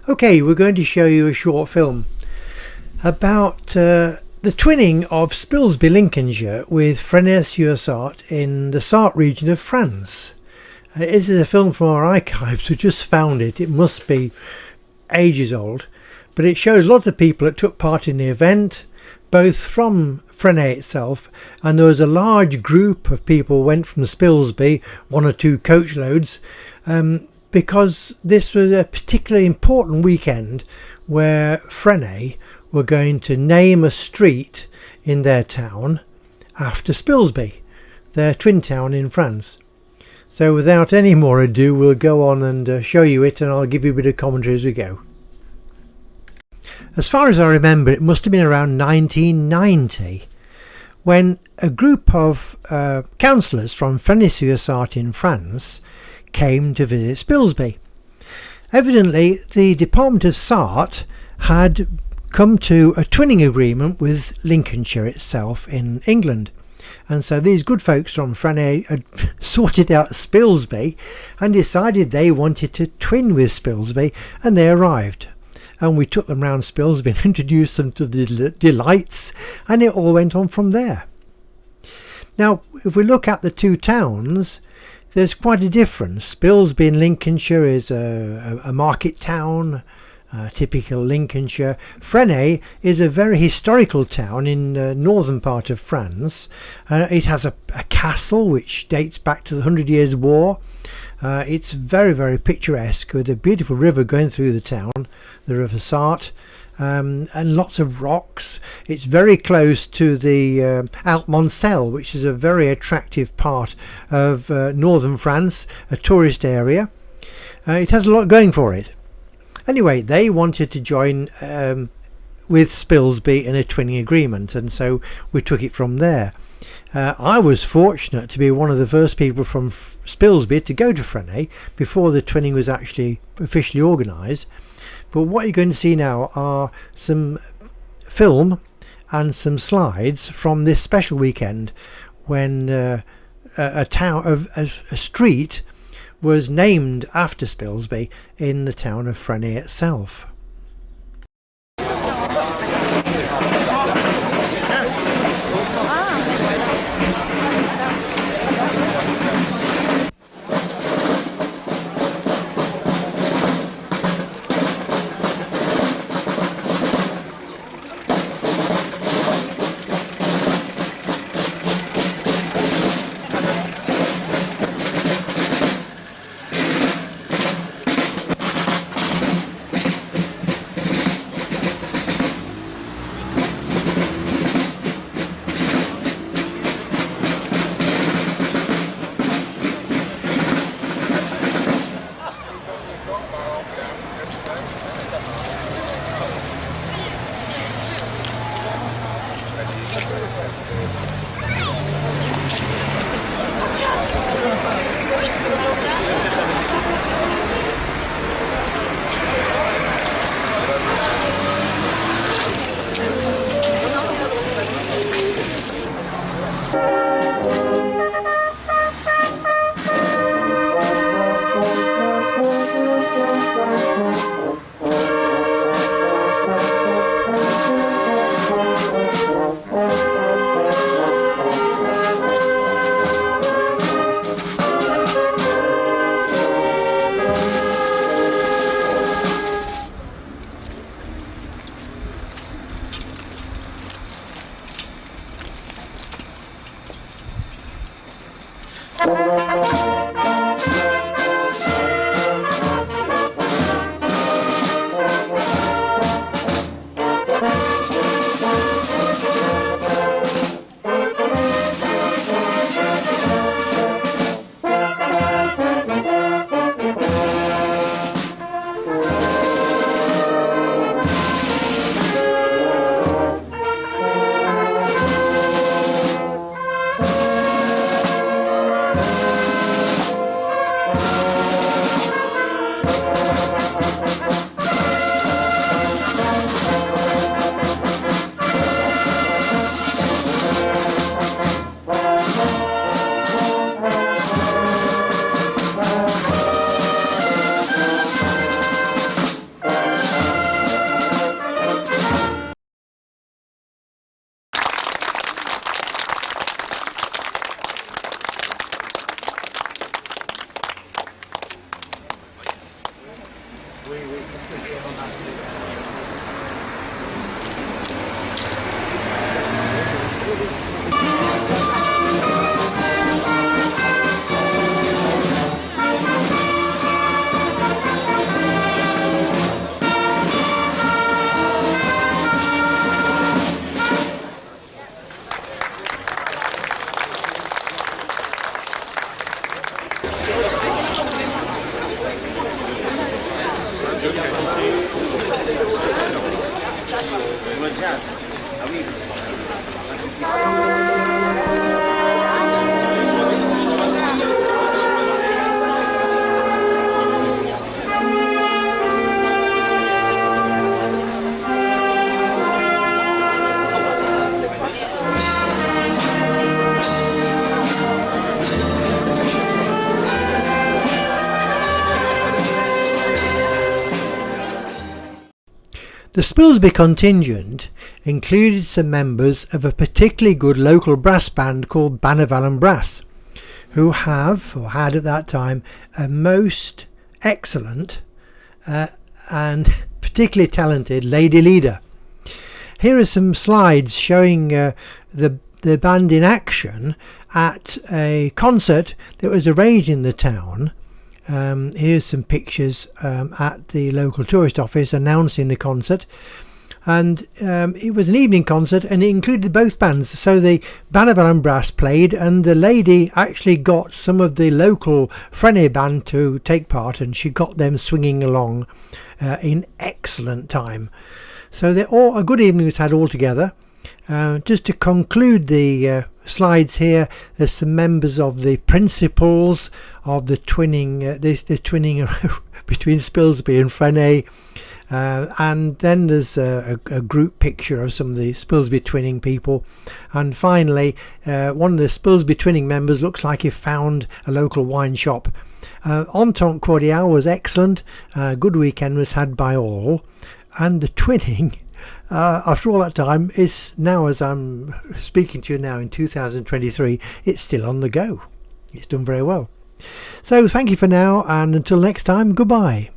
Okay, we're going to show you a short film about the twinning of Spilsby, Lincolnshire with Fresnay-sur-Sarthe in the Sarthe region of France. This is a film from our archives. We just found it. It must be ages old, but it shows a lot of people that took part in the event, both from Fresnay itself, and there was a large group of people went from Spilsby, 1 or 2 coachloads, because this was a particularly important weekend where Fresnay were going to name a street in their town after Spilsby, their twin town in France. So without any more ado, we'll go on and show you it, and I'll give you a bit of commentary as we go. As far as I remember, it must have been around 1990 when a group of councillors from Fresnay-sur-Sarthe in France came to visit Spilsby. Evidently, the Department of Sarthe had come to a twinning agreement with Lincolnshire itself in England. And so these good folks from Fresnay had sorted out Spilsby and decided they wanted to twin with Spilsby, and they arrived. And we took them round Spilsby and introduced them to the delights, and it all went on from there. Now, if we look at the two towns, there's quite a difference. Spilsby in Lincolnshire is a market town, typical Lincolnshire. Fresnay is a very historical town in the northern part of France. It has a castle which dates back to the 100 Years' War. It's very, very picturesque, with a beautiful river going through the town, the River Sarthe, and lots of rocks. It's very close to the Alpes-Montcel, which is a very attractive part of northern France, a tourist area. It has a lot going for it. Anyway, they wanted to join with Spilsby in a twinning agreement, and so we took it from there. I was fortunate to be one of the first people from Spilsby to go to Fresnay before the twinning was actually officially organised. But what you're going to see now are some film and some slides from this special weekend when a street was named after Spilsby in the town of Fresnay itself. The Spilsby contingent included some members of a particularly good local brass band called Bannervallen Brass, who have, or had at that time, a most excellent and particularly talented lady leader. Here are some slides showing the band in action at a concert that was arranged in the town. Here's some pictures at the local tourist office announcing the concert, and it was an evening concert and it included both bands. So the Bannervallen Brass played and the lady actually got some of the local Fresnay band to take part, and she got them swinging along in excellent time. So a good evening was had all together. Just to conclude the slides here, there's some members of the principals of the twinning, the twinning between Spilsby and Fresnay, and then there's a group picture of some of the Spilsby twinning people, and finally one of the Spilsby twinning members looks like he found a local wine shop. Entente cordial was excellent. Good weekend was had by all, and the twinning after all that time is now, as I'm speaking to you now in 2023, it's still on the go. It's done very well. So thank you for now, and until next time, goodbye.